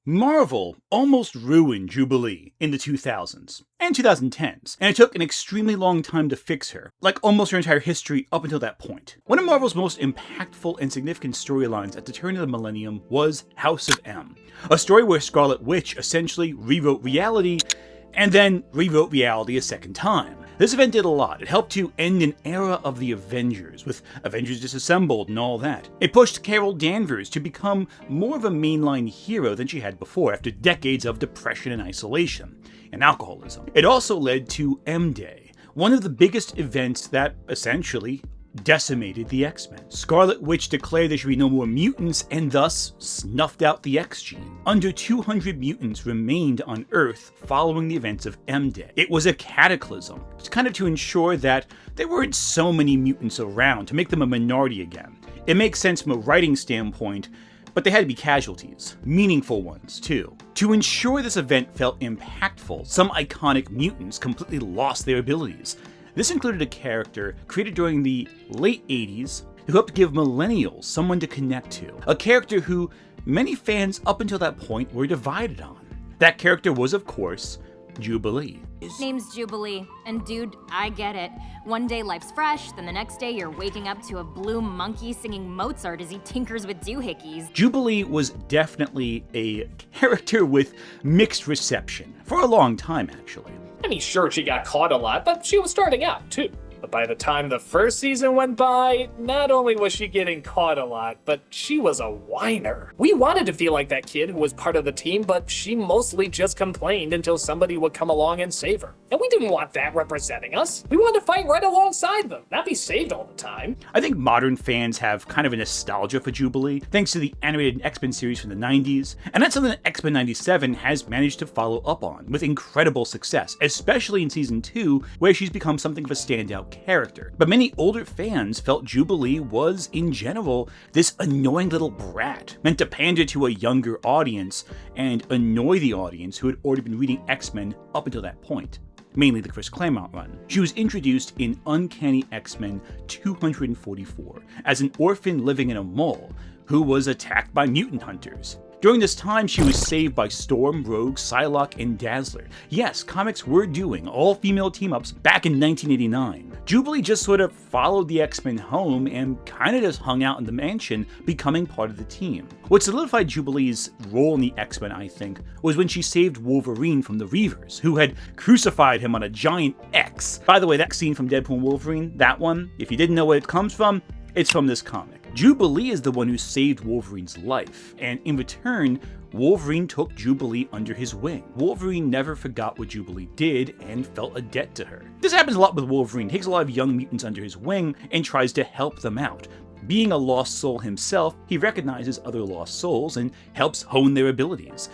Marvel almost ruined Jubilee in the 2000s and 2010s, and it took an extremely long time to fix her, like almost her entire history up until that point. One of Marvel's most impactful and significant storylines at the turn of the millennium was House of M, a story where Scarlet Witch essentially rewrote reality and then rewrote reality a second time. This event did a lot. It helped to end an era of the Avengers, with Avengers Disassembled and all that. It pushed Carol Danvers to become more of a mainline hero than she had before after decades of depression and isolation, and alcoholism. It also led to M-Day, one of the biggest events that essentially decimated the X-Men. Scarlet Witch declared there should be no more mutants and thus snuffed out the X gene. Under 200 mutants remained on Earth following the events of M-Day. It was a cataclysm. It's kind of to ensure that there weren't so many mutants around, to make them a minority again. It makes sense from a writing standpoint, but they had to be casualties. Meaningful ones, too. To ensure this event felt impactful, some iconic mutants completely lost their abilities. This included a character created during the late 80s who helped give millennials someone to connect to. A character who many fans up until that point were divided on. That character was, of course, Jubilee. Name's Jubilee, and dude, I get it. One day life's fresh, then the next day you're waking up to a blue monkey singing Mozart as he tinkers with doohickeys. Jubilee was definitely a character with mixed reception, for a long time actually. I mean, sure, she got caught a lot, but she was starting out, too. But by the time the first season went by, not only was she getting caught a lot, but she was a whiner. We wanted to feel like that kid who was part of the team, but she mostly just complained until somebody would come along and save her. And we didn't want that representing us. We wanted to fight right alongside them, not be saved all the time. I think modern fans have kind of a nostalgia for Jubilee, thanks to the animated X-Men series from the 90s, and that's something that X-Men 97 has managed to follow up on with incredible success, especially in Season 2, where she's become something of a standout character. But many older fans felt Jubilee was, in general, this annoying little brat, meant to pander to a younger audience and annoy the audience who had already been reading X-Men up until that point. Mainly the Chris Claremont run. She was introduced in Uncanny X-Men 244 as an orphan living in a mall who was attacked by mutant hunters. During this time, she was saved by Storm, Rogue, Psylocke, and Dazzler. Yes, comics were doing all-female team-ups back in 1989. Jubilee just sort of followed the X-Men home and kinda just hung out in the mansion, becoming part of the team. What solidified Jubilee's role in the X-Men, I think, was when she saved Wolverine from the Reavers, who had crucified him on a giant X. By the way, that scene from Deadpool and Wolverine, that one, if you didn't know where it comes from, it's from this comic. Jubilee is the one who saved Wolverine's life, and in return, Wolverine took Jubilee under his wing. Wolverine never forgot what Jubilee did and felt a debt to her. This happens a lot with Wolverine. He takes a lot of young mutants under his wing and tries to help them out. Being a lost soul himself, he recognizes other lost souls and helps hone their abilities.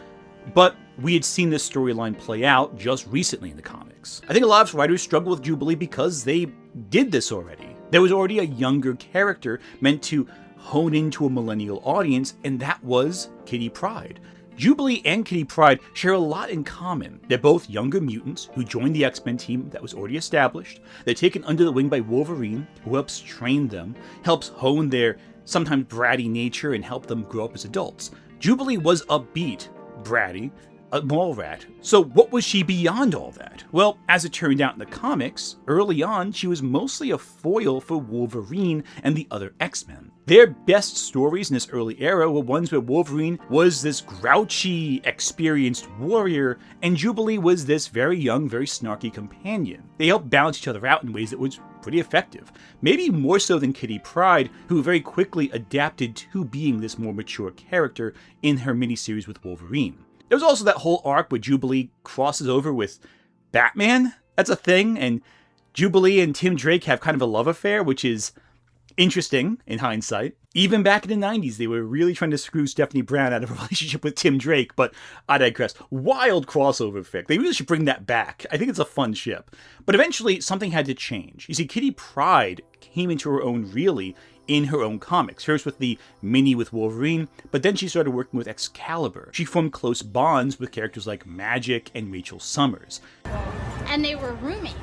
But we had seen this storyline play out just recently in the comics. I think a lot of writers struggle with Jubilee because they did this already. There was already a younger character meant to hone into a millennial audience, and that was Kitty Pryde. Jubilee and Kitty Pryde share a lot in common. They're both younger mutants who joined the X-Men team that was already established. They're taken under the wing by Wolverine, who helps train them, helps hone their sometimes bratty nature and help them grow up as adults. Jubilee was upbeat, bratty, a mall rat. So what was she beyond all that? Well, as it turned out in the comics, early on she was mostly a foil for Wolverine and the other X-Men. Their best stories in this early era were ones where Wolverine was this grouchy, experienced warrior, and Jubilee was this very young, very snarky companion. They helped balance each other out in ways that was pretty effective. Maybe more so than Kitty Pryde, who very quickly adapted to being this more mature character in her miniseries with Wolverine. There was also that whole arc where Jubilee crosses over with Batman. That's a thing, and Jubilee and Tim Drake have kind of a love affair, which is interesting in hindsight. Even back in the 90s, they were really trying to screw Stephanie Brown out of a relationship with Tim Drake, but I digress. Wild crossover fic. They really should bring that back. I think it's a fun ship. But eventually, something had to change. You see, Kitty Pryde came into her own really in her own comics. First with the mini with Wolverine, but then she started working with Excalibur. She formed close bonds with characters like Magic and Rachel Summers. And they were roommates.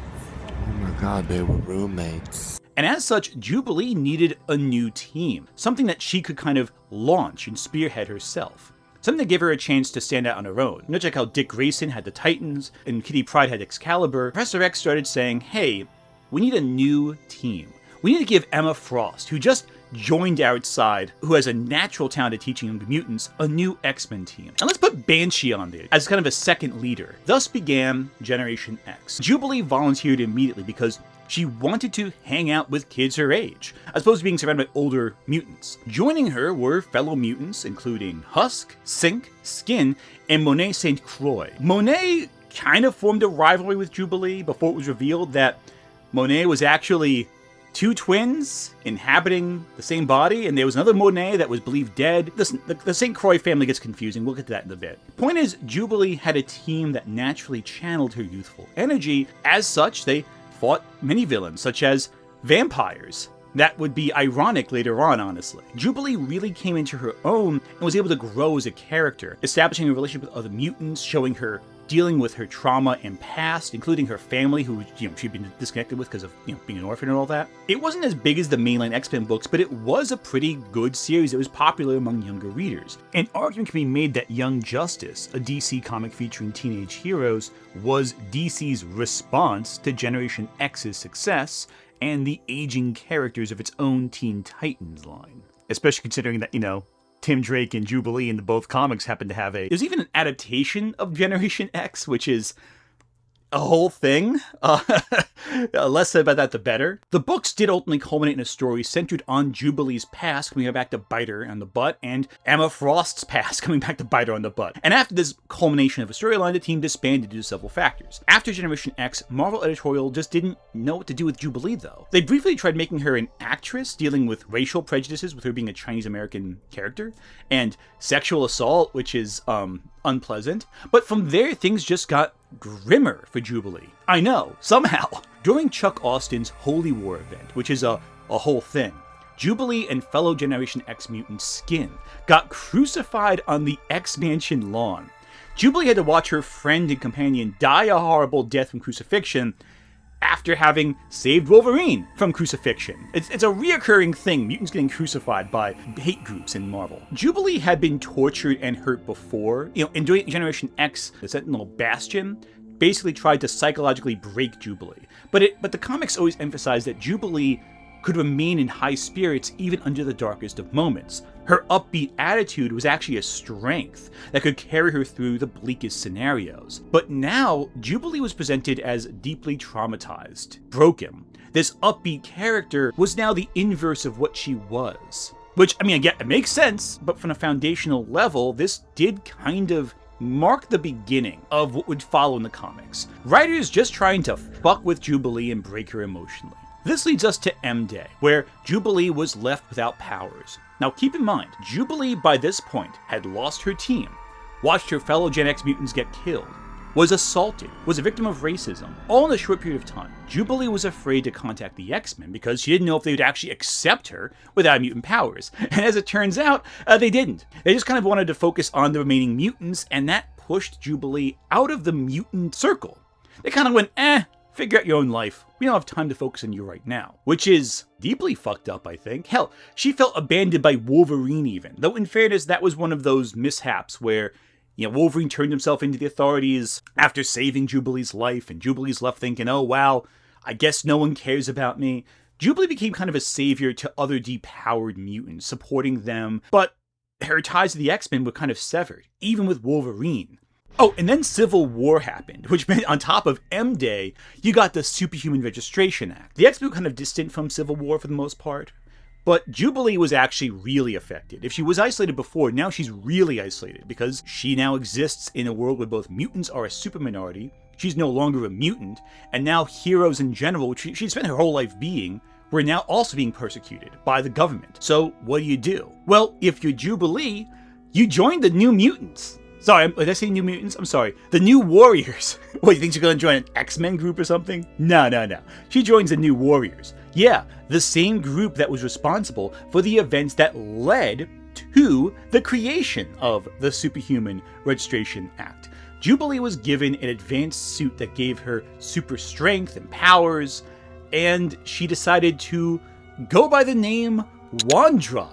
Oh my god, they were roommates. And as such, Jubilee needed a new team, something that she could kind of launch and spearhead herself. something that gave her a chance to stand out on her own. Much like how Dick Grayson had the Titans and Kitty Pryde had Excalibur, Professor X started saying, hey, we need a new team. We need to give Emma Frost, who just joined our side, who has a natural talent at teaching young mutants, a new X-Men team. And let's put Banshee on there as kind of a second leader. Thus began Generation X. Jubilee volunteered immediately because she wanted to hang out with kids her age, as opposed to being surrounded by older mutants. Joining her were fellow mutants, including Husk, Sink, Skin, and Monet St. Croix. Monet kind of formed a rivalry with Jubilee before it was revealed that Monet was actually two twins inhabiting the same body, and there was another Monet that was believed dead. The St. Croix family gets confusing. We'll get to that in a bit. Point is, Jubilee had a team that naturally channeled her youthful energy. As such, they fought many villains, such as vampires. That would be ironic later on, honestly. Jubilee really came into her own and was able to grow as a character, establishing a relationship with other mutants, showing her dealing with her trauma and past, including her family, who she'd been disconnected with because of being an orphan and all that. It wasn't as big as the mainline X-Men books, but it was a pretty good series that was popular among younger readers. An argument can be made that Young Justice, a DC comic featuring teenage heroes, was DC's response to Generation X's success and the aging characters of its own Teen Titans line. Especially considering that, Tim Drake and Jubilee in the both comics happen to have there's even an adaptation of Generation X, which is a whole thing. Less said about that, the better. The books did ultimately culminate in a story centered on Jubilee's past coming back to bite her on the butt, and Emma Frost's past coming back to bite her on the butt. And after this culmination of a storyline, the team disbanded due to several factors. After Generation X, Marvel editorial just didn't know what to do with Jubilee, though. They briefly tried making her an actress, dealing with racial prejudices with her being a Chinese-American character, and sexual assault, which is unpleasant. But from there, things just got grimmer for Jubilee. I know, somehow. During Chuck Austin's Holy War event, which is a whole thing, Jubilee and fellow Generation X mutant Skin got crucified on the X-Mansion lawn. Jubilee had to watch her friend and companion die a horrible death from crucifixion after having saved Wolverine from crucifixion. It's a reoccurring thing, mutants getting crucified by hate groups in Marvel. Jubilee had been tortured and hurt before. And during Generation X, the Sentinel Bastion basically tried to psychologically break Jubilee. But the comics always emphasized that Jubilee could remain in high spirits even under the darkest of moments. Her upbeat attitude was actually a strength that could carry her through the bleakest scenarios. But now, Jubilee was presented as deeply traumatized, broken. This upbeat character was now the inverse of what she was. Which, I get, it makes sense, but from a foundational level, this did kind of mark the beginning of what would follow in the comics. Writers just trying to fuck with Jubilee and break her emotionally. This leads us to M-Day, where Jubilee was left without powers. Now keep in mind, Jubilee by this point had lost her team, watched her fellow Gen X mutants get killed, was assaulted, was a victim of racism, all in a short period of time. Jubilee was afraid to contact the X-Men because she didn't know if they would actually accept her without mutant powers. And as it turns out, they didn't. They just kind of wanted to focus on the remaining mutants, and that pushed Jubilee out of the mutant circle. They kind of went, figure out your own life. We don't have time to focus on you right now. Which is deeply fucked up, I think. Hell, she felt abandoned by Wolverine even. Though in fairness, that was one of those mishaps where, Wolverine turned himself into the authorities after saving Jubilee's life, and Jubilee's left thinking, oh wow, I guess no one cares about me. Jubilee became kind of a savior to other depowered mutants, supporting them, but her ties to the X-Men were kind of severed, even with Wolverine. Oh, and then Civil War happened, which meant on top of M-Day, you got the Superhuman Registration Act. The X-Men were kind of distant from Civil War for the most part, but Jubilee was actually really affected. If she was isolated before, now she's really isolated because she now exists in a world where both mutants are a super minority, she's no longer a mutant, and now heroes in general, which she spent her whole life being, were now also being persecuted by the government. So what do? Well, if you're Jubilee, you join the New Mutants. Sorry, did I say New Mutants? I'm sorry. The New Warriors. What, you think she's going to join an X-Men group or something? No. She joins the New Warriors. Yeah, the same group that was responsible for the events that led to the creation of the Superhuman Registration Act. Jubilee was given an advanced suit that gave her super strength and powers, and she decided to go by the name Wandra.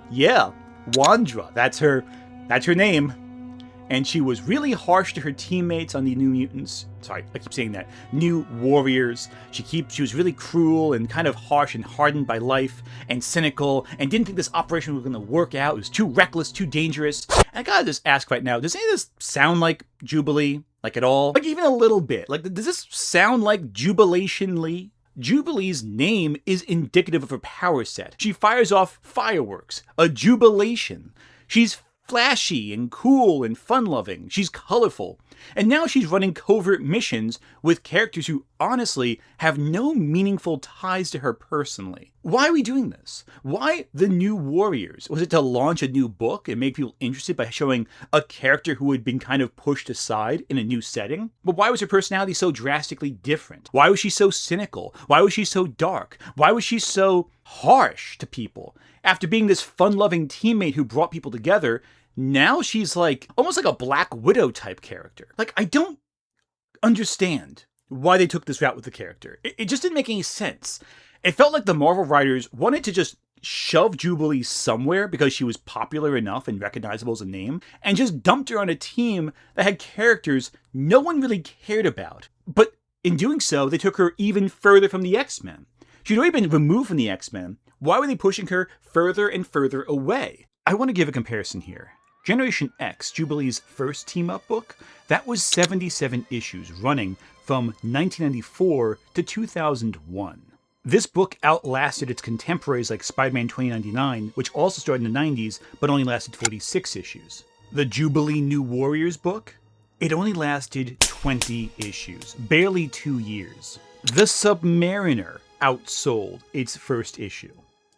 Yeah, Wandra. That's her That's her name. And she was really harsh to her teammates on the New Mutants. Sorry, I keep saying that. New Warriors. She was really cruel and kind of harsh and hardened by life and cynical and didn't think this operation was going to work out. It was too reckless, too dangerous. And I gotta just ask right now, does any of this sound like Jubilee? Like at all? Like even a little bit? Like does this sound like Jubilation Lee? Jubilee's name is indicative of her power set. She fires off fireworks, a jubilation. She's flashy and cool and fun-loving. She's colorful. And now she's running covert missions with characters who honestly have no meaningful ties to her personally. Why are we doing this? Why the New Warriors? Was it to launch a new book and make people interested by showing a character who had been kind of pushed aside in a new setting? But why was her personality so drastically different? Why was she so cynical? Why was she so dark? Why was she so harsh to people? After being this fun-loving teammate who brought people together, now she's like almost like a Black Widow type character. Like, I don't understand why they took this route with the character. It just didn't make any sense. It felt like the Marvel writers wanted to just shove Jubilee somewhere because she was popular enough and recognizable as a name, and just dumped her on a team that had characters no one really cared about. But in doing so, they took her even further from the X-Men. She'd already been removed from the X-Men. Why were they pushing her further and further away? I want to give a comparison here. Generation X, Jubilee's first team-up book, that was 77 issues running from 1994 to 2001. This book outlasted its contemporaries like Spider-Man 2099, which also started in the 90s, but only lasted 46 issues. The Jubilee New Warriors book, it only lasted 20 issues, barely 2 years. The Submariner outsold its first issue.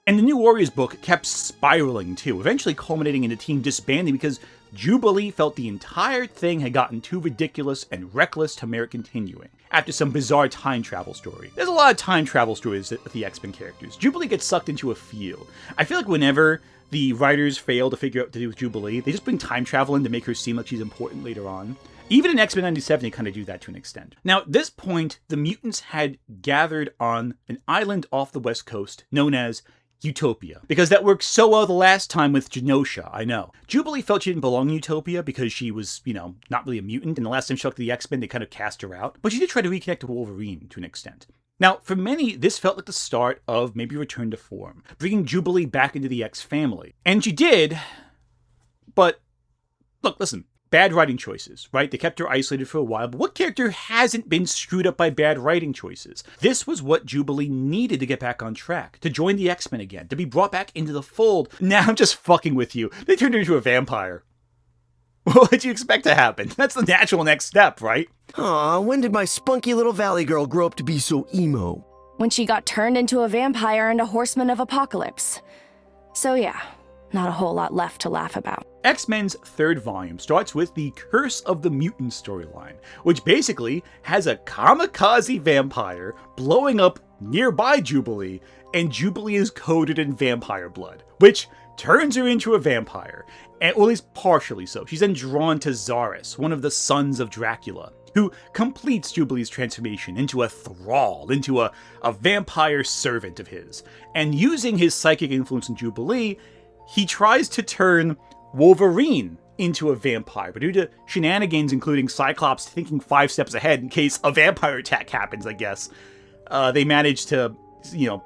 And the New Warriors book kept spiraling too, eventually culminating in the team disbanding because Jubilee felt the entire thing had gotten too ridiculous and reckless to merit continuing, after some bizarre time travel story. There's a lot of time travel stories with the X-Men characters. Jubilee gets sucked into a few. I feel like whenever the writers fail to figure out what to do with Jubilee, they just bring time travel in to make her seem like she's important later on. Even in X-Men 97, they kind of do that to an extent. Now, at this point, the mutants had gathered on an island off the West Coast known as Utopia, because that worked so well the last time with Genosha, I know. Jubilee felt she didn't belong in Utopia because she was, not really a mutant, and the last time she talked to the X-Men, they kind of cast her out. But she did try to reconnect to Wolverine to an extent. Now, for many, this felt like the start of maybe a return to form, bringing Jubilee back into the X family. And she did, but look, listen. Bad writing choices, right? They kept her isolated for a while, but what character hasn't been screwed up by bad writing choices? This was what Jubilee needed to get back on track, to join the X-Men again, to be brought back into the fold. Now I'm just fucking with you. They turned her into a vampire. What did you expect to happen? That's the natural next step, right? Aw, when did my spunky little valley girl grow up to be so emo? When she got turned into a vampire and a horseman of apocalypse. So yeah, not a whole lot left to laugh about. X-Men's third volume starts with the Curse of the Mutant storyline, which basically has a kamikaze vampire blowing up nearby Jubilee, and Jubilee is coated in vampire blood, which turns her into a vampire, or at least partially so. She's then drawn to Zaris, one of the sons of Dracula, who completes Jubilee's transformation into a thrall, into a vampire servant of his. And using his psychic influence in Jubilee, he tries to turn Wolverine into a vampire, but due to shenanigans, including Cyclops thinking 5 steps ahead in case a vampire attack happens, I guess, they manage to,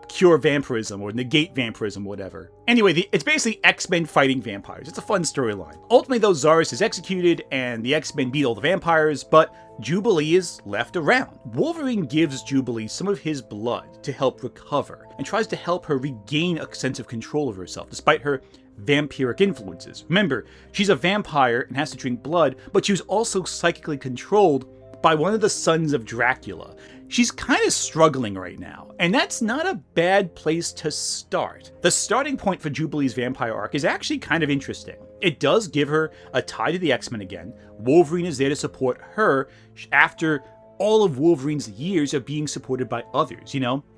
cure vampirism or negate vampirism, whatever. Anyway, it's basically X-Men fighting vampires. It's a fun storyline. Ultimately, though, Zaris is executed and the X-Men beat all the vampires, but Jubilee is left around. Wolverine gives Jubilee some of his blood to help recover and tries to help her regain a sense of control of herself, despite her vampiric influences. Remember, she's a vampire and has to drink blood, but she was also psychically controlled by one of the sons of Dracula. She's kind of struggling right now, and that's not a bad place to start. The starting point for Jubilee's vampire arc is actually kind of interesting. It does give her a tie to the X-Men again. Wolverine is there to support her after all of Wolverine's years of being supported by others,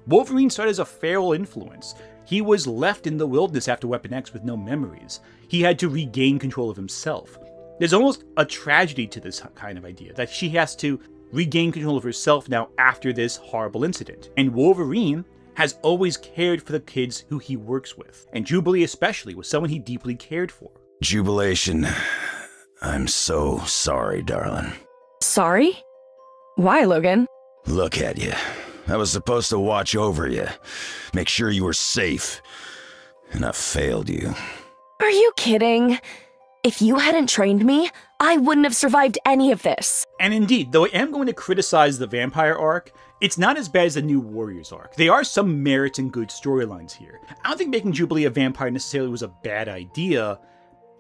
Wolverine started as a feral influence. He was left in the wilderness after Weapon X with no memories. He had to regain control of himself. There's almost a tragedy to this kind of idea, that she has to regain control of herself now after this horrible incident. And Wolverine has always cared for the kids who he works with. And Jubilee especially was someone he deeply cared for. Jubilation. I'm so sorry, darling. Sorry? Why, Logan? Look at you. I was supposed to watch over you, make sure you were safe, and I failed you. Are you kidding? If you hadn't trained me, I wouldn't have survived any of this. And indeed, though I am going to criticize the vampire arc, it's not as bad as the New Warriors arc. There are some merits and good storylines here. I don't think making Jubilee a vampire necessarily was a bad idea,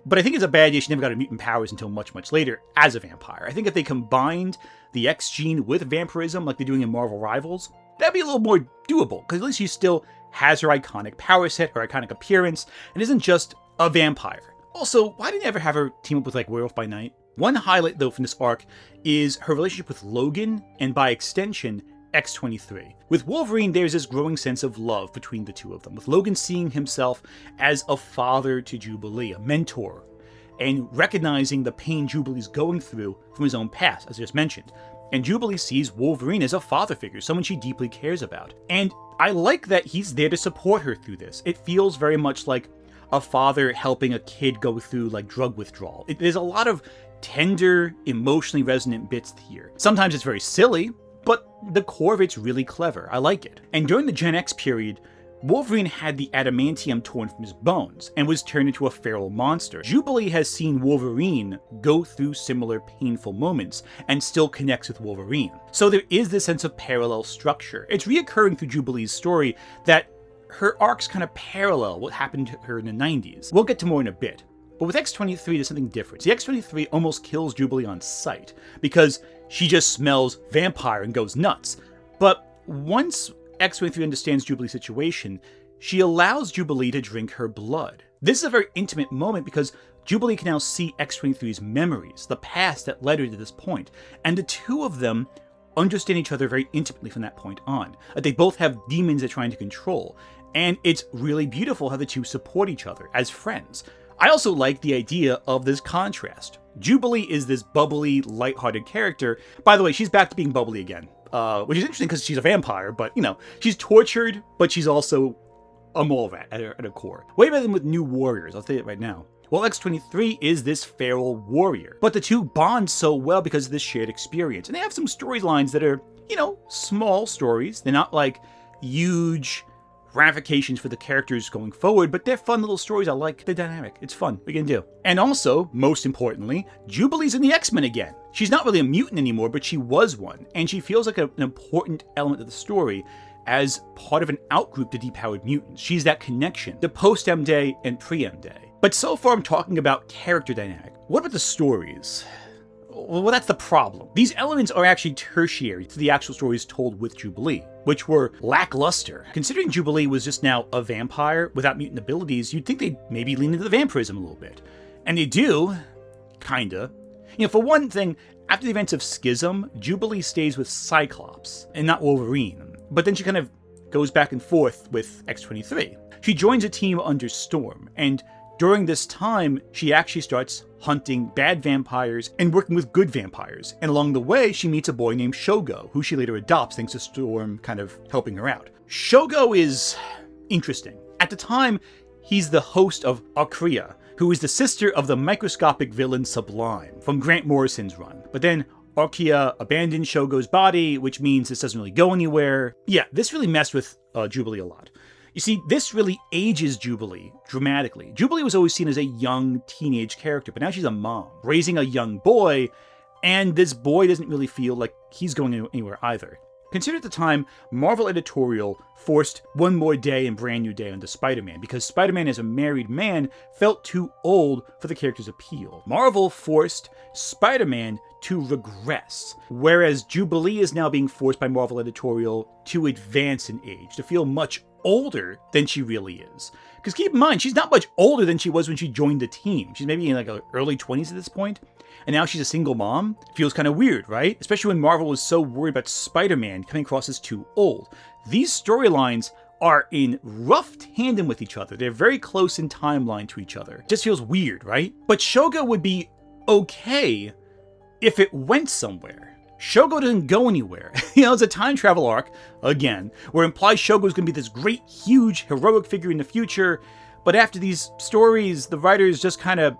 but I think it's a bad idea she never got her mutant powers until much, much later as a vampire. I think if they combined the X gene with vampirism like they're doing in Marvel Rivals, that'd be a little more doable, because at least she still has her iconic power set, her iconic appearance, and isn't just a vampire. Also, why didn't you ever have her team up with like Werewolf by Night? One highlight though from this arc is her relationship with Logan, and by extension, X-23. With Wolverine, there's this growing sense of love between the two of them, with Logan seeing himself as a father to Jubilee, a mentor, and recognizing the pain Jubilee's going through from his own past, as I just mentioned. And Jubilee sees Wolverine as a father figure, someone she deeply cares about. And I like that he's there to support her through this. It feels very much like a father helping a kid go through like drug withdrawal. There's a lot of tender, emotionally resonant bits here. Sometimes it's very silly, but the core of it's really clever. I like it. And during the Gen X period, Wolverine had the adamantium torn from his bones and was turned into a feral monster. Jubilee has seen Wolverine go through similar painful moments and still connects with Wolverine. So there is this sense of parallel structure. It's reoccurring through Jubilee's story that her arcs kind of parallel what happened to her in the 90s. We'll get to more in a bit. But with X-23, there's something different. The X-23 almost kills Jubilee on sight because she just smells vampire and goes nuts. But once X-23 understands Jubilee's situation, she allows Jubilee to drink her blood. This is a very intimate moment because Jubilee can now see X-23's memories, the past that led her to this point, and the two of them understand each other very intimately from that point on. They both have demons they're trying to control, and it's really beautiful how the two support each other as friends. I also like the idea of this contrast. Jubilee is this bubbly, lighthearted character. By the way, she's back to being bubbly again, which is interesting because she's a vampire, but, you know, she's tortured, but she's also a mole rat at her core. Way better than with New Warriors, I'll tell you it right now. Well, X-23 is this feral warrior, but the two bond so well because of this shared experience. And they have some storylines that are, you know, small stories. They're not like huge ramifications for the characters going forward, but they're fun little stories. I like the dynamic. It's fun. We can do. And also, most importantly, Jubilee's in the X-Men again. She's not really a mutant anymore, but she was one, and she feels like an important element of the story as part of an outgroup to depowered mutants. She's that connection, the post-M Day and pre-M Day. But so far I'm talking about character dynamic. What about the stories? Well, that's the problem. These elements are actually tertiary to the actual stories told with Jubilee, which were lackluster. Considering Jubilee was just now a vampire without mutant abilities, you'd think they'd maybe lean into the vampirism a little bit. And they do, kinda. You know, for one thing, after the events of Schism, Jubilee stays with Cyclops and not Wolverine. But then she kind of goes back and forth with X-23. She joins a team under Storm, and during this time, she actually starts hunting bad vampires and working with good vampires. And along the way, she meets a boy named Shogo, who she later adopts thanks to Storm kind of helping her out. Shogo is interesting. At the time, he's the host of Arcrea, who is the sister of the microscopic villain Sublime from Grant Morrison's run. But then Arcrea abandoned Shogo's body, which means this doesn't really go anywhere. Yeah, this really messed with Jubilee a lot. You see, this really ages Jubilee dramatically. Jubilee was always seen as a young teenage character, but now she's a mom, raising a young boy, and this boy doesn't really feel like he's going anywhere either. Consider at the time, Marvel Editorial forced One More Day and Brand New Day onto Spider-Man because Spider-Man as a married man felt too old for the character's appeal. Marvel forced Spider-Man to regress, whereas Jubilee is now being forced by Marvel Editorial to advance in age, to feel much older than she really is. Because keep in mind, she's not much older than she was when she joined the team. She's maybe in like her early 20s at this point, and now she's a single mom. Feels kind of weird, right? Especially when Marvel was so worried about Spider-Man coming across as too old. These storylines are in rough tandem with each other. They're very close in timeline to each other. Just feels weird, right? But Shogo would be okay if it went somewhere. Shogo doesn't go anywhere. You know, it's a time travel arc, again, where it implies Shogo is going to be this great, huge, heroic figure in the future, But after these stories, the writers just kind of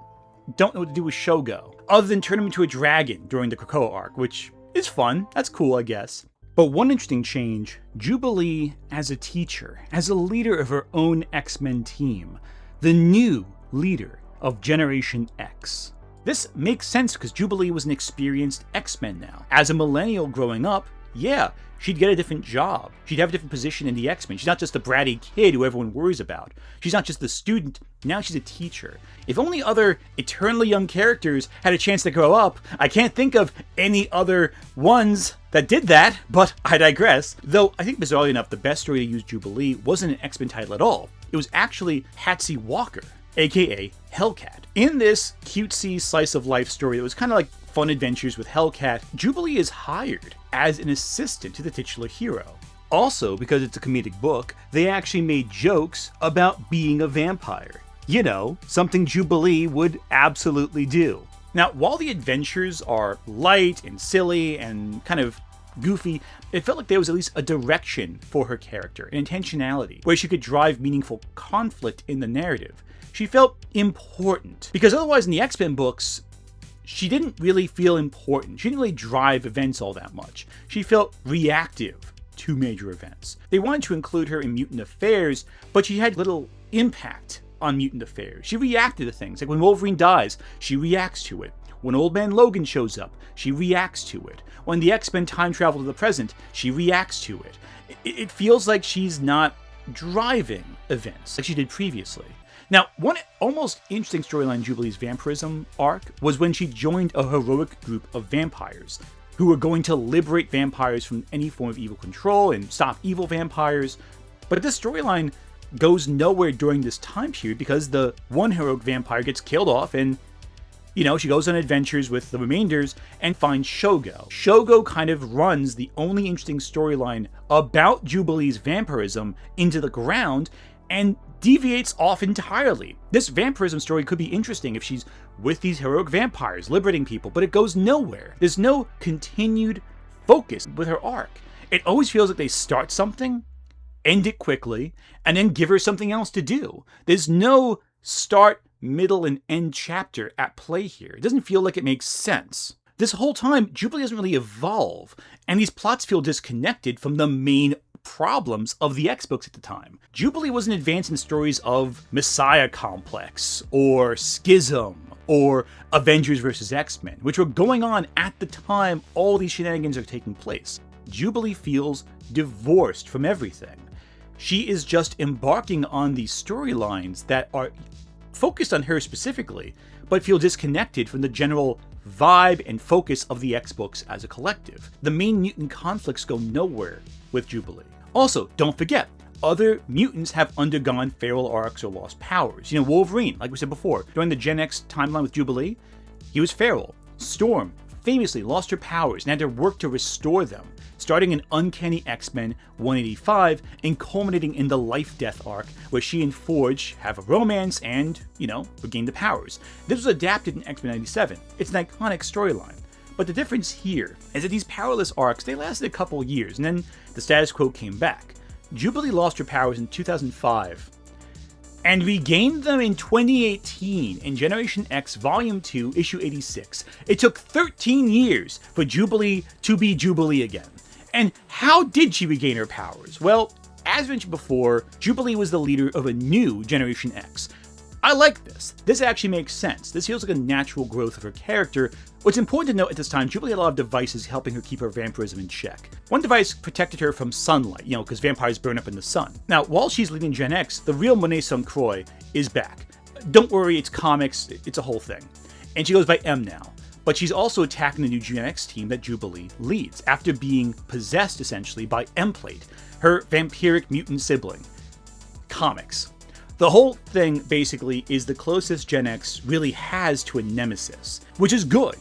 don't know what to do with Shogo, other than turn him into a dragon during the Krakoa arc, which is fun. That's cool, I guess. But one interesting change, Jubilee as a teacher, as a leader of her own X-Men team, the new leader of Generation X. This makes sense because Jubilee was an experienced X-Men now. As a millennial growing up, yeah, she'd get a different job. She'd have a different position in the X-Men. She's not just the bratty kid who everyone worries about. She's not just the student, now she's a teacher. If only other eternally young characters had a chance to grow up, I can't think of any other ones that did that, but I digress. Though, I think bizarrely enough, the best story to use Jubilee wasn't an X-Men title at all. It was actually Patsy Walker, aka Hellcat. In this cutesy slice of life story that was kind of like fun adventures with Hellcat, Jubilee is hired as an assistant to the titular hero. Also, because it's a comedic book, they actually made jokes about being a vampire. You know, something Jubilee would absolutely do. Now, while the adventures are light and silly and kind of goofy, it felt like there was at least a direction for her character, an intentionality, where she could drive meaningful conflict in the narrative. She felt important, because otherwise in the X-Men books, she didn't really feel important. She didn't really drive events all that much. She felt reactive to major events. They wanted to include her in mutant affairs, but she had little impact on mutant affairs. She reacted to things, like when Wolverine dies, she reacts to it. When Old Man Logan shows up, she reacts to it. When the X-Men time travel to the present, she reacts to it. It feels like she's not driving events like she did previously. Now, one almost interesting storyline in Jubilee's vampirism arc was when she joined a heroic group of vampires who were going to liberate vampires from any form of evil control and stop evil vampires. But this storyline goes nowhere during this time period because the one heroic vampire gets killed off and, you know, she goes on adventures with the remainders and finds Shogo. Shogo kind of runs the only interesting storyline about Jubilee's vampirism into the ground and deviates off entirely. This vampirism story could be interesting if she's with these heroic vampires, liberating people, but it goes nowhere. There's no continued focus with her arc. It always feels like they start something, end it quickly, and then give her something else to do. There's no start, middle, and end chapter at play here. It doesn't feel like it makes sense. This whole time, Jubilee doesn't really evolve, and these plots feel disconnected from the main problems of the X-books at the time. Jubilee wasn't advancing stories of Messiah Complex, or Schism, or Avengers vs. X-Men, which were going on at the time all these shenanigans are taking place. Jubilee feels divorced from everything. She is just embarking on these storylines that are focused on her specifically, but feel disconnected from the general vibe and focus of the X-books as a collective. The main mutant conflicts go nowhere with Jubilee. Also, don't forget, other mutants have undergone feral arcs or lost powers. You know, Wolverine, like we said before, during the Gen X timeline with Jubilee, he was feral. Storm famously lost her powers and had to work to restore them, starting in Uncanny X-Men 185 and culminating in the Life-Death arc, where she and Forge have a romance and, you know, regain the powers. This was adapted in X-Men 97. It's an iconic storyline. But the difference here is that these powerless arcs, they lasted a couple years, and then the status quo came back. Jubilee lost her powers in 2005, and regained them in 2018 in Generation X Volume 2, Issue 86. It took 13 years for Jubilee to be Jubilee again. And how did she regain her powers? Well, as mentioned before, Jubilee was the leader of a new Generation X. I like this. This actually makes sense. This feels like a natural growth of her character. What's important to note at this time, Jubilee had a lot of devices helping her keep her vampirism in check. One device protected her from sunlight, you know, because vampires burn up in the sun. Now, while she's leading Gen X, the real Monet Sun Croix is back. Don't worry, it's comics, it's a whole thing. And she goes by M now. But she's also attacking the new Gen X team that Jubilee leads, after being possessed, essentially, by M-Plate, her vampiric mutant sibling. Comics. The whole thing, basically, is the closest Gen X really has to a nemesis, which is good.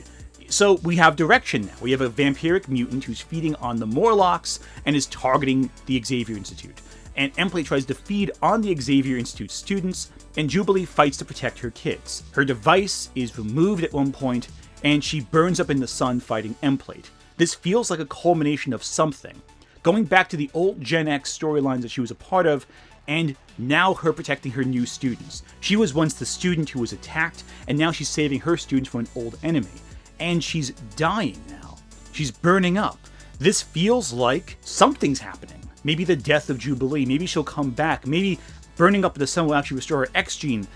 So we have direction now. We have a vampiric mutant who's feeding on the Morlocks and is targeting the Xavier Institute. And M-Plate tries to feed on the Xavier Institute students, and Jubilee fights to protect her kids. Her device is removed at one point, and she burns up in the sun fighting M-Plate. This feels like a culmination of something. Going back to the old Gen X storylines that she was a part of, and now her protecting her new students. She was once the student who was attacked, and now she's saving her students from an old enemy. And she's dying now. She's burning up. This feels like something's happening. Maybe the death of Jubilee, maybe she'll come back, maybe burning up in the sun will actually restore her X gene.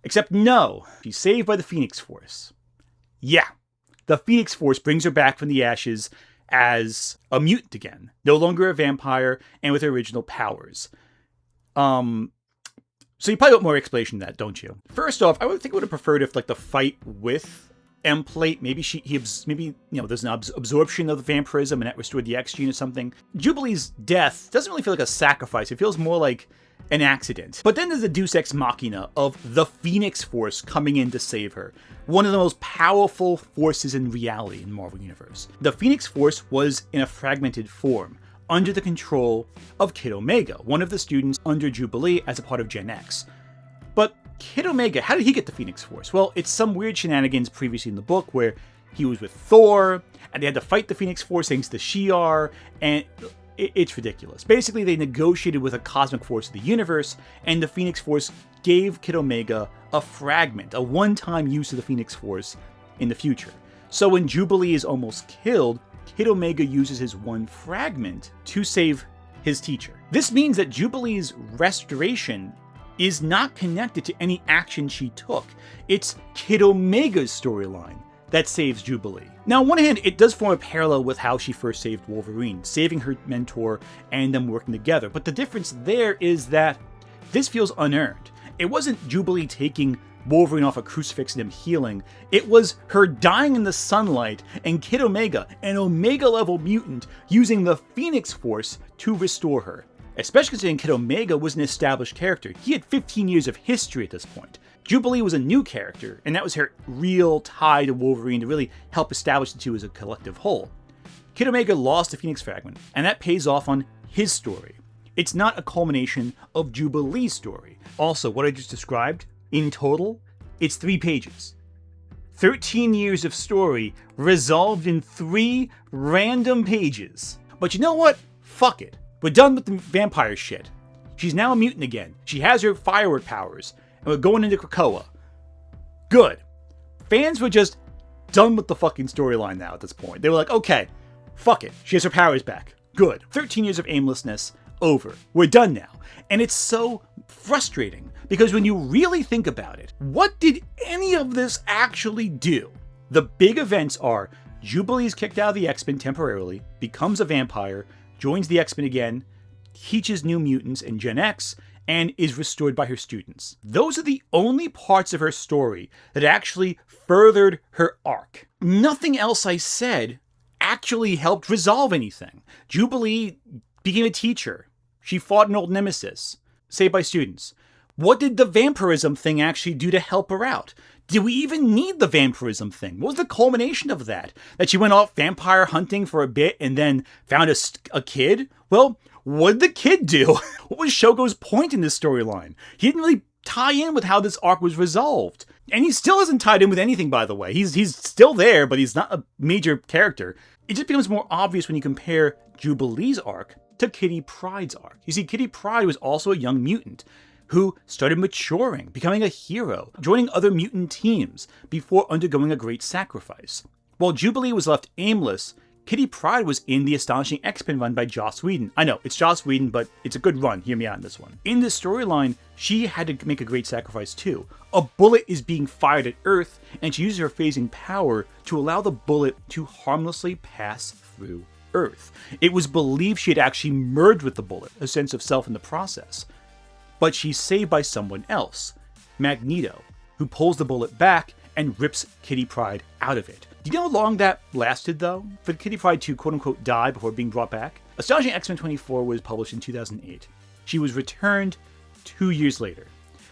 Except no, she's saved by the Phoenix Force. Yeah, the Phoenix Force brings her back from the ashes as a mutant again, no longer a vampire, and with her original powers. So you probably want more explanation than that, don't you? First off, I would think I would have preferred if, like, the fight with M-Plate, maybe there's an absorption of the vampirism and that restored the X gene or something. Jubilee's death doesn't really feel like a sacrifice. It feels more like an accident. But then there's the Deus Ex Machina of the Phoenix Force coming in to save her. One of the most powerful forces in reality in Marvel Universe. The Phoenix Force was in a fragmented form, under the control of Kid Omega, one of the students under Jubilee as a part of Gen X. But Kid Omega, how did he get the Phoenix Force? Well, it's some weird shenanigans previously in the book where he was with Thor, and they had to fight the Phoenix Force thanks to Shi'ar, and it's ridiculous. Basically, they negotiated with a cosmic force of the universe, and the Phoenix Force gave Kid Omega a fragment, a one-time use of the Phoenix Force in the future. So when Jubilee is almost killed, Kid Omega uses his one fragment to save his teacher. This means that Jubilee's restoration is not connected to any action she took. It's Kid Omega's storyline that saves Jubilee. Now, on one hand, it does form a parallel with how she first saved Wolverine, saving her mentor and them working together. But the difference there is that this feels unearned. It wasn't Jubilee taking Wolverine off a crucifix and him healing. It was her dying in the sunlight and Kid Omega, an Omega-level mutant, using the Phoenix Force to restore her. Especially considering Kid Omega was an established character. He had 15 years of history at this point. Jubilee was a new character, and that was her real tie to Wolverine to really help establish the two as a collective whole. Kid Omega lost the Phoenix Fragment, and that pays off on his story. It's not a culmination of Jubilee's story. Also, what I just described, in total, it's 3 pages. 13 years of story resolved in 3 random pages. But you know what? Fuck it. We're done with the vampire shit. She's now a mutant again. She has her firework powers, and we're going into Krakoa. Good. Fans were just done with the fucking storyline now at this point. They were like, okay, fuck it. She has her powers back. Good. 13 years of aimlessness, over. We're done now. And it's so frustrating, because when you really think about it, what did any of this actually do? The big events are Jubilee's kicked out of the X-Men temporarily, becomes a vampire, joins the X-Men again, teaches New Mutants and Gen X, and is restored by her students. Those are the only parts of her story that actually furthered her arc. Nothing else I said actually helped resolve anything. Jubilee became a teacher. She fought an old nemesis, saved by students. What did the vampirism thing actually do to help her out? Did we even need the vampirism thing? What was the culmination of that? That she went off vampire hunting for a bit and then found a kid? Well, what did the kid do? What was Shogo's point in this storyline? He didn't really tie in with how this arc was resolved. And he still hasn't tied in with anything, by the way. He's still there, but he's not a major character. It just becomes more obvious when you compare Jubilee's arc to Kitty Pryde's arc. You see, Kitty Pryde was also a young mutant who started maturing, becoming a hero, joining other mutant teams before undergoing a great sacrifice. While Jubilee was left aimless, Kitty Pryde was in the Astonishing X-Men run by Joss Whedon. I know, it's Joss Whedon, but it's a good run. Hear me out on this one. In this storyline, she had to make a great sacrifice too. A bullet is being fired at Earth, and she uses her phasing power to allow the bullet to harmlessly pass through Earth. It was believed she had actually merged with the bullet, a sense of self in the process. But she's saved by someone else, Magneto, who pulls the bullet back and rips Kitty Pryde out of it. Do you know how long that lasted, though, for Kitty Pryde to quote-unquote die before being brought back? Astonishing X-Men 24 was published in 2008. She was returned 2 years later.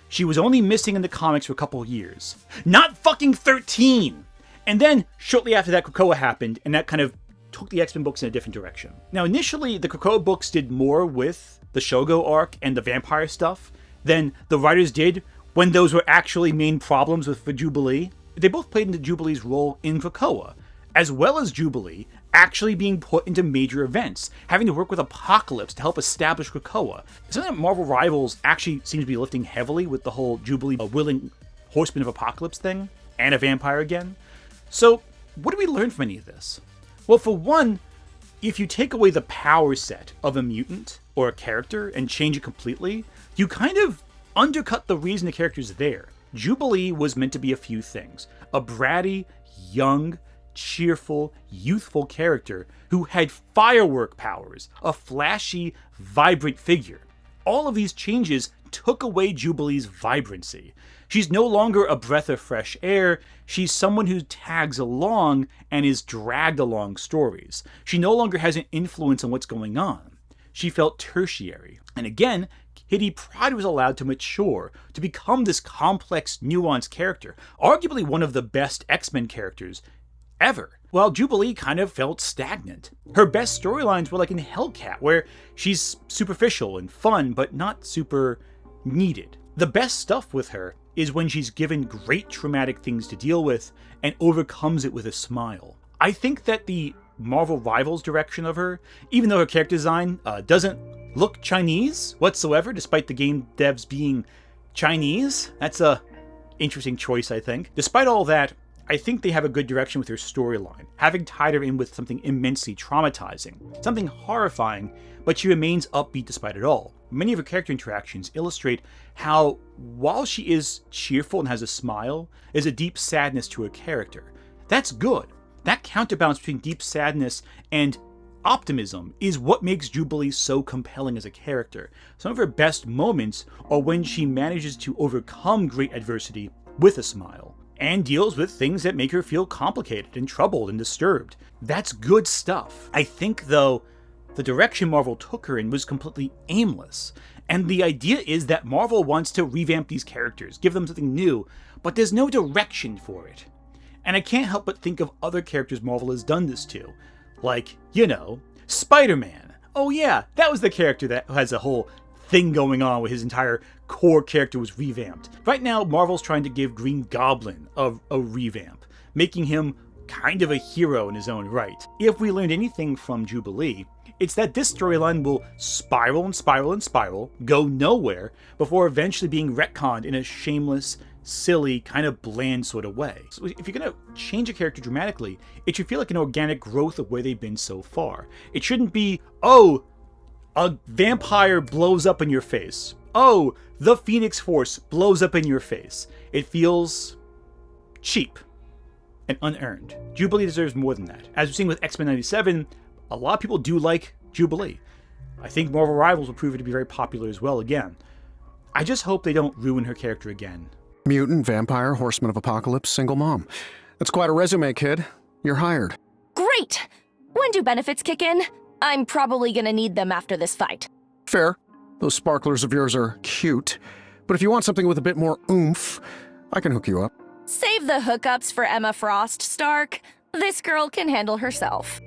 She was only missing in the comics for a couple years. Not fucking 13! And then, shortly after that, Krakoa happened, and that kind of took the X-Men books in a different direction. Now, initially, the Krakoa books did more with the Shogo arc and the vampire stuff than the writers did when those were actually main problems for Jubilee. They both played into Jubilee's role in Krakoa, as well as Jubilee actually being put into major events, having to work with Apocalypse to help establish Krakoa. Something that Marvel Rivals actually seems to be lifting heavily with the whole Jubilee willing Horseman of Apocalypse thing, and a vampire again. So, what do we learn from any of this? Well, for one, if you take away the power set of a mutant or a character and change it completely, you kind of undercut the reason the character's there. Jubilee was meant to be a few things. A bratty, young, cheerful, youthful character who had firework powers, a flashy, vibrant figure. All of these changes took away Jubilee's vibrancy. She's no longer a breath of fresh air, she's someone who tags along and is dragged along stories. She no longer has an influence on what's going on. She felt tertiary. And again, Kitty Pryde was allowed to mature, to become this complex, nuanced character, arguably one of the best X-Men characters ever, while Jubilee kind of felt stagnant. Her best storylines were like in Hellcat, where she's superficial and fun, but not super needed. The best stuff with her is when she's given great traumatic things to deal with and overcomes it with a smile. I think that the Marvel Rivals direction of her, even though her character design doesn't look Chinese whatsoever, despite the game devs being Chinese, that's a interesting choice, I think. Despite all that, I think they have a good direction with her storyline, having tied her in with something immensely traumatizing, something horrifying, but she remains upbeat despite it all. Many of her character interactions illustrate how, while she is cheerful and has a smile, there's a deep sadness to her character. That's good. That counterbalance between deep sadness and optimism is what makes Jubilee so compelling as a character. Some of her best moments are when she manages to overcome great adversity with a smile, and deals with things that make her feel complicated and troubled and disturbed. That's good stuff. I think, though, the direction Marvel took her in was completely aimless. And the idea is that Marvel wants to revamp these characters, give them something new, but there's no direction for it. And I can't help but think of other characters Marvel has done this to. Like, Spider-Man. Oh yeah, that was the character that has a whole thing going on where his entire core character was revamped. Right now, Marvel's trying to give Green Goblin a revamp, making him kind of a hero in his own right. If we learned anything from Jubilee, it's that this storyline will spiral and spiral and spiral, go nowhere, before eventually being retconned in a shameless, silly, kind of bland sort of way. So if you're going to change a character dramatically, it should feel like an organic growth of where they've been so far. It shouldn't be, oh, a vampire blows up in your face. Oh, the Phoenix Force blows up in your face. It feels cheap and unearned. Jubilee deserves more than that. As we've seen with X-Men 97, a lot of people do like Jubilee. I think Marvel Rivals will prove it to be very popular as well again. I just hope they don't ruin her character again. Mutant, vampire, horseman of apocalypse, single mom. That's quite a resume, kid. You're hired. Great! When do benefits kick in? I'm probably gonna need them after this fight. Fair. Those sparklers of yours are cute. But if you want something with a bit more oomph, I can hook you up. Save the hookups for Emma Frost, Stark. This girl can handle herself.